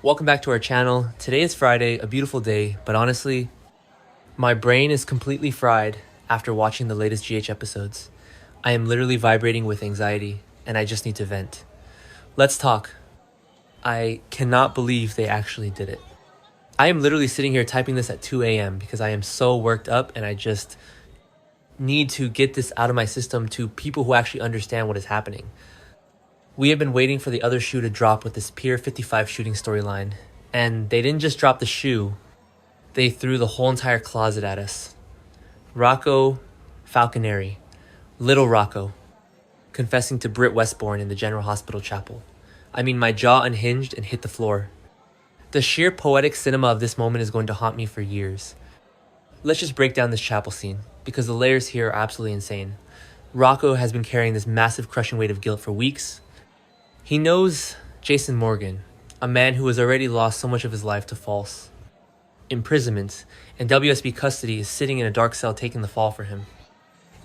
Welcome back to our channel. Today is Friday, a beautiful day, but honestly, my brain is completely fried after watching the latest GH episodes. I am literally vibrating with anxiety, and I just need to vent. Let's talk. I cannot believe they actually did it. I am literally sitting here typing this at 2 a.m. because I am so worked up and I just need to get this out of my system to people who actually understand what is happening. We have been waiting for the other shoe to drop with this Pier 55 shooting storyline, and they didn't just drop the shoe, they threw the whole entire closet at us. Rocco Falconeri, little Rocco, confessing to Britt Westbourne in the General Hospital chapel. I mean, my jaw unhinged and hit the floor. The sheer poetic cinema of this moment is going to haunt me for years. Let's just break down this chapel scene, because the layers here are absolutely insane. Rocco has been carrying this massive crushing weight of guilt for weeks. He knows Jason Morgan, a man who has already lost so much of his life to false imprisonment, and WSB custody is sitting in a dark cell taking the fall for him.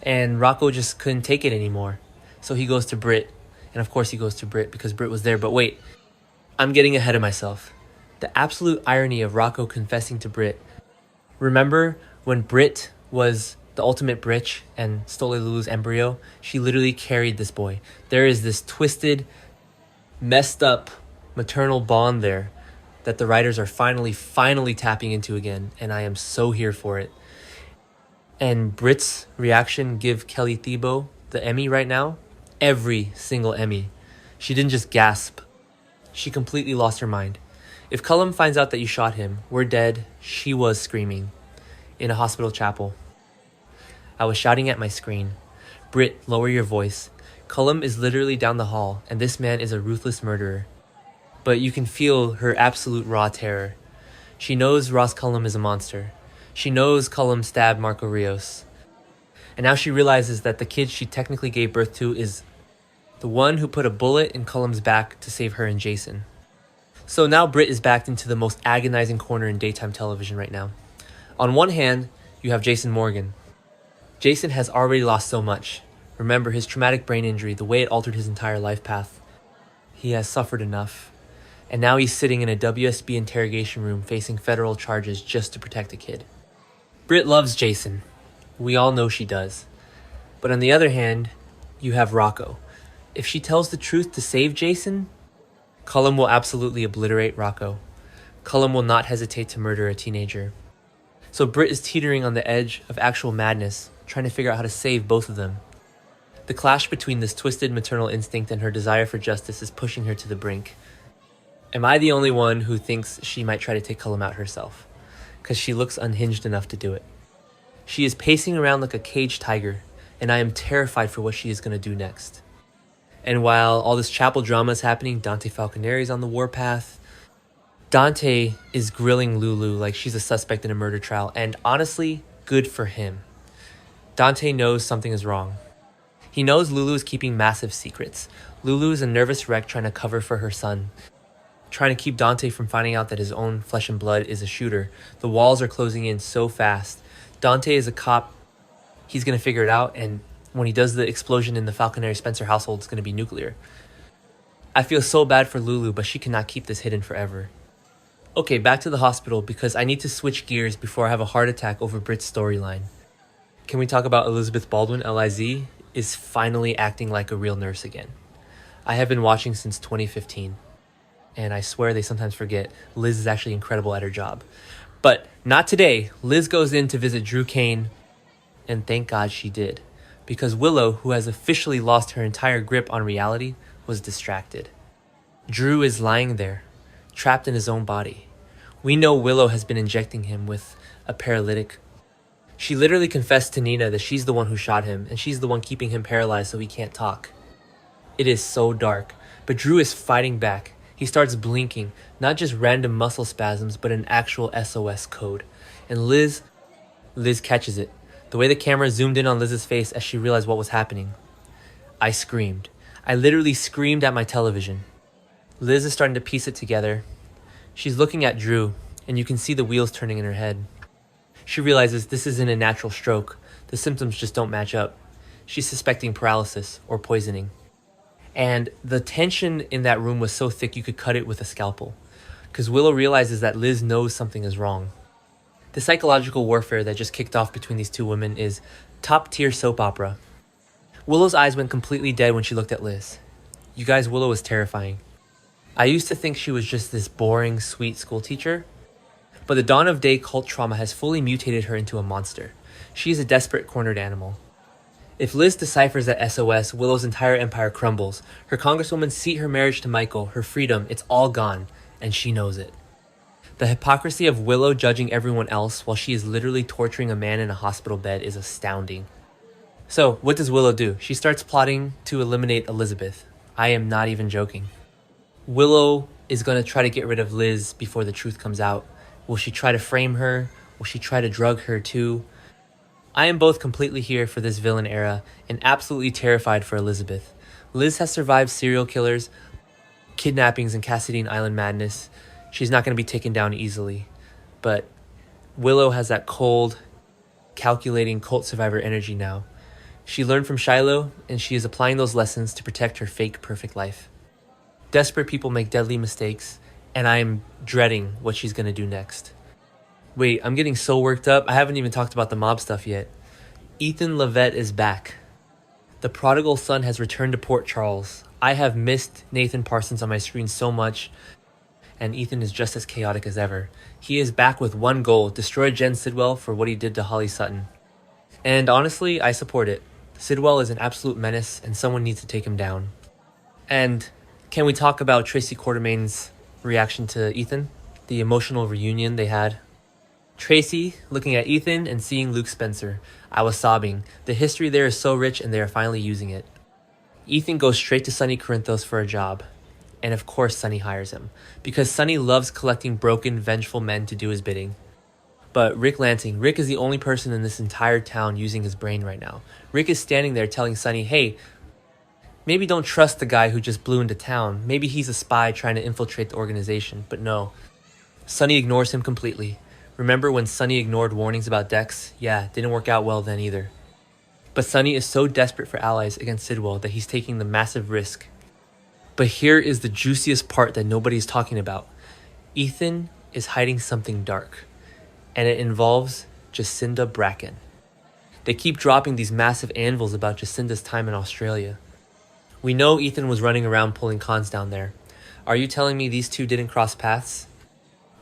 And Rocco just couldn't take it anymore, so he goes to Britt, and of course he goes to Britt because Britt was there. But wait, I'm getting ahead of myself. The absolute irony of Rocco confessing to Britt. Remember when Britt was the ultimate britch and stole Lulu's embryo? She literally carried this boy. There is this twisted, messed up maternal bond there that the writers are finally tapping into again, and I am so here for it. And Britt's reaction give Kelly Thiebaud the Emmy right now. Every single Emmy. She didn't just gasp. She completely lost her mind. If Cullum finds out that you shot him, we're dead. She was screaming in a hospital chapel. I was shouting at my screen. Britt, lower your voice. Cullum is literally down the hall, and this man is a ruthless murderer. But you can feel her absolute raw terror. She knows Ross Cullum is a monster. She knows Cullum stabbed Marco Rios. And now she realizes that the kid she technically gave birth to is the one who put a bullet in Cullum's back to save her and Jason. So now Britt is backed into the most agonizing corner in daytime television right now. On one hand, you have Jason Morgan. Jason has already lost so much. Remember his traumatic brain injury, the way it altered his entire life path. He has suffered enough. And now he's sitting in a WSB interrogation room facing federal charges just to protect a kid. Britt loves Jason. We all know she does. But on the other hand, you have Rocco. If she tells the truth to save Jason, Cullum will absolutely obliterate Rocco. Cullum will not hesitate to murder a teenager. So Britt is teetering on the edge of actual madness, trying to figure out how to save both of them. The clash between this twisted maternal instinct and her desire for justice is pushing her to the brink. Am I the only one who thinks she might try to take Cullum out herself? Because she looks unhinged enough to do it. She is pacing around like a caged tiger, and I am terrified for what she is going to do next. And while all this chapel drama is happening, Dante Falconeri is on the warpath. Dante is grilling Lulu like she's a suspect in a murder trial, and honestly, good for him. Dante knows something is wrong. He knows Lulu is keeping massive secrets. Lulu is a nervous wreck trying to cover for her son, trying to keep Dante from finding out that his own flesh and blood is a shooter. The walls are closing in so fast. Dante is a cop. He's going to figure it out, and when he does the explosion in the Falconeri Spencer household, it's going to be nuclear. I feel so bad for Lulu, but she cannot keep this hidden forever. Okay, back to the hospital because I need to switch gears before I have a heart attack over Britt's storyline. Can we talk about Elizabeth Baldwin, L.I.Z., is finally acting like a real nurse again. I have been watching since 2015, and I swear they sometimes forget Liz is actually incredible at her job. But not today. Liz goes in to visit Drew Kane, and thank God she did, because Willow, who has officially lost her entire grip on reality, was distracted. Drew is lying there, trapped in his own body. We know Willow has been injecting him with a paralytic. She literally confessed to Nina that she's the one who shot him, and she's the one keeping him paralyzed so he can't talk. It is so dark, but Drew is fighting back. He starts blinking, not just random muscle spasms, but an actual SOS code. And Liz catches it. The way the camera zoomed in on Liz's face as she realized what was happening. I screamed. I literally screamed at my television. Liz is starting to piece it together. She's looking at Drew, and you can see the wheels turning in her head. She realizes this isn't a natural stroke. The symptoms just don't match up. She's suspecting paralysis or poisoning. And the tension in that room was so thick you could cut it with a scalpel. because Willow realizes that Liz knows something is wrong. The psychological warfare that just kicked off between these two women is top tier soap opera. Willow's eyes went completely dead when she looked at Liz. You guys, Willow was terrifying. I used to think she was just this boring, sweet school teacher, but the dawn of day cult trauma has fully mutated her into a monster. She is a desperate, cornered animal. If Liz deciphers that SOS, Willow's entire empire crumbles. Her congresswoman seat, her marriage to Michael, her freedom, it's all gone, and she knows it. The hypocrisy of Willow judging everyone else while she is literally torturing a man in a hospital bed is astounding. So, what does Willow do? She starts plotting to eliminate Elizabeth. I am not even joking. Willow is going to try to get rid of Liz before the truth comes out. Will she try to frame her? Will she try to drug her too? I am both completely here for this villain era and absolutely terrified for Elizabeth. Liz has survived serial killers, kidnappings, and Cassadine Island madness. She's not going to be taken down easily. But Willow has that cold, calculating cult survivor energy now. She learned from Shiloh, and she is applying those lessons to protect her fake perfect life. Desperate people make deadly mistakes, and I am dreading what she's going to do next. Wait, I'm getting so worked up. I haven't even talked about the mob stuff yet. Ethan Levette is back. The prodigal son has returned to Port Charles. I have missed Nathan Parsons on my screen so much, and Ethan is just as chaotic as ever. He is back with one goal: destroy Jen Sidwell for what he did to Holly Sutton. And honestly, I support it. Sidwell is an absolute menace, and someone needs to take him down. And can we talk about Tracy Quartermain's reaction to Ethan? The emotional reunion they had. Tracy looking at Ethan and seeing Luke Spencer. I was sobbing. The history there is so rich, and they are finally using it. Ethan goes straight to Sonny Corinthos for a job. And of course Sonny hires him, because Sonny loves collecting broken, vengeful men to do his bidding. But Rick is the only person in this entire town using his brain right now. Rick is standing there telling Sonny, hey, maybe don't trust the guy who just blew into town. Maybe he's a spy trying to infiltrate the organization. But no, Sonny ignores him completely. Remember when Sonny ignored warnings about Dex? Yeah, didn't work out well then either. But Sonny is so desperate for allies against Sidwell that he's taking the massive risk. But here is the juiciest part that nobody's talking about. Ethan is hiding something dark, and it involves Jacinda Bracken. They keep dropping these massive anvils about Jacinda's time in Australia. We know Ethan was running around pulling cons down there. Are you telling me these two didn't cross paths?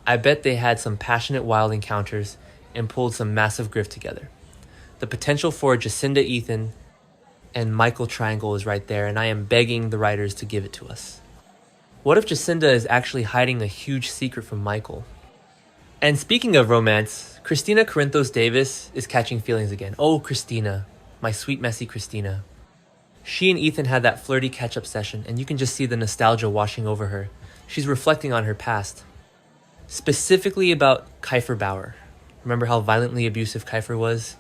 I bet they had some passionate wild encounters and pulled some massive grift together. The potential for a Jacinda Ethan and Michael triangle is right there, and I am begging the writers to give it to us. What if Jacinda is actually hiding a huge secret from Michael? And speaking of romance, Christina Corinthos Davis is catching feelings again. Oh, Christina, my sweet, messy Christina. She and Ethan had that flirty catch-up session, and you can just see the nostalgia washing over her. She's reflecting on her past. Specifically about Kiefer Bauer. Remember how violently abusive Kiefer was?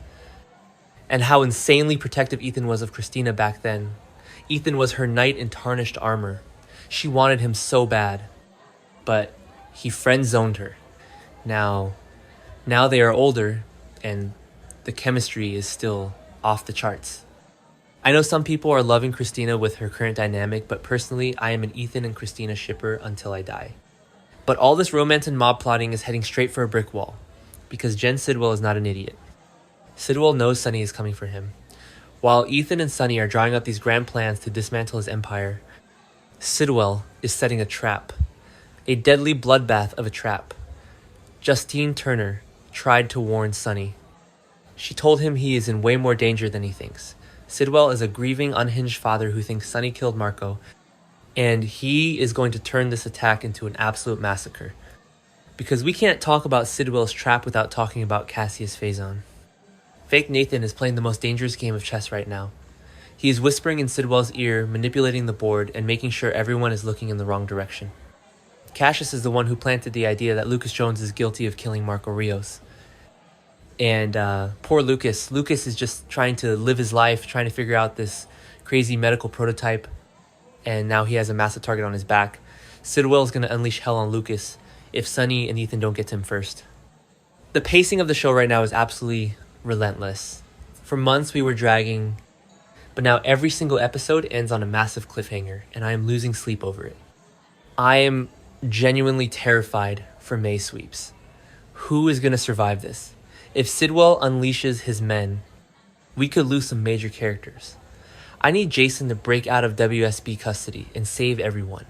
And how insanely protective Ethan was of Christina back then. Ethan was her knight in tarnished armor. She wanted him so bad. But he friend-zoned her. Now they are older, and the chemistry is still off the charts. I know some people are loving Christina with her current dynamic, but personally, I am an Ethan and Christina shipper until I die. But all this romance and mob plotting is heading straight for a brick wall, because Jen Sidwell is not an idiot. Sidwell knows Sonny is coming for him. While Ethan and Sonny are drawing up these grand plans to dismantle his empire, Sidwell is setting a trap. A deadly bloodbath of a trap. Justine Turner tried to warn Sonny. She told him he is in way more danger than he thinks. Sidwell is a grieving, unhinged father who thinks Sonny killed Marco, and he is going to turn this attack into an absolute massacre. Because we can't talk about Sidwell's trap without talking about Cassius Faison. Fake Nathan is playing the most dangerous game of chess right now. He is whispering in Sidwell's ear, manipulating the board, and making sure everyone is looking in the wrong direction. Cassius is the one who planted the idea that Lucas Jones is guilty of killing Marco Rios. And poor Lucas. Lucas is just trying to live his life, trying to figure out this crazy medical prototype, and now he has a massive target on his back. Sidwell is going to unleash hell on Lucas if Sonny and Ethan don't get to him first. The pacing of the show right now is absolutely relentless. For months we were dragging, but now every single episode ends on a massive cliffhanger, and I am losing sleep over it. I am genuinely terrified for May sweeps. Who is going to survive this? If Sidwell unleashes his men, we could lose some major characters. I need Jason to break out of WSB custody and save everyone.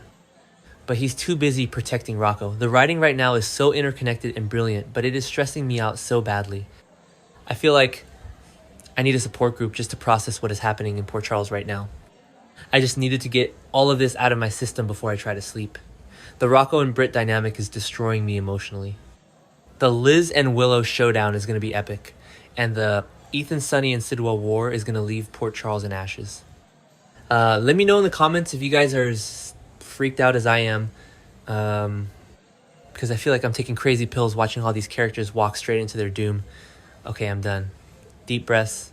But he's too busy protecting Rocco. The writing right now is so interconnected and brilliant, but it is stressing me out so badly. I feel like I need a support group just to process what is happening in Port Charles right now. I just needed to get all of this out of my system before I try to sleep. The Rocco and Britt dynamic is destroying me emotionally. The Liz and Willow showdown is going to be epic, and the Ethan, Sunny, and Sidwell war is going to leave Port Charles in ashes. Let me know in the comments if you guys are as freaked out as I am, because I feel like I'm taking crazy pills watching all these characters walk straight into their doom. Okay, I'm done. Deep breaths.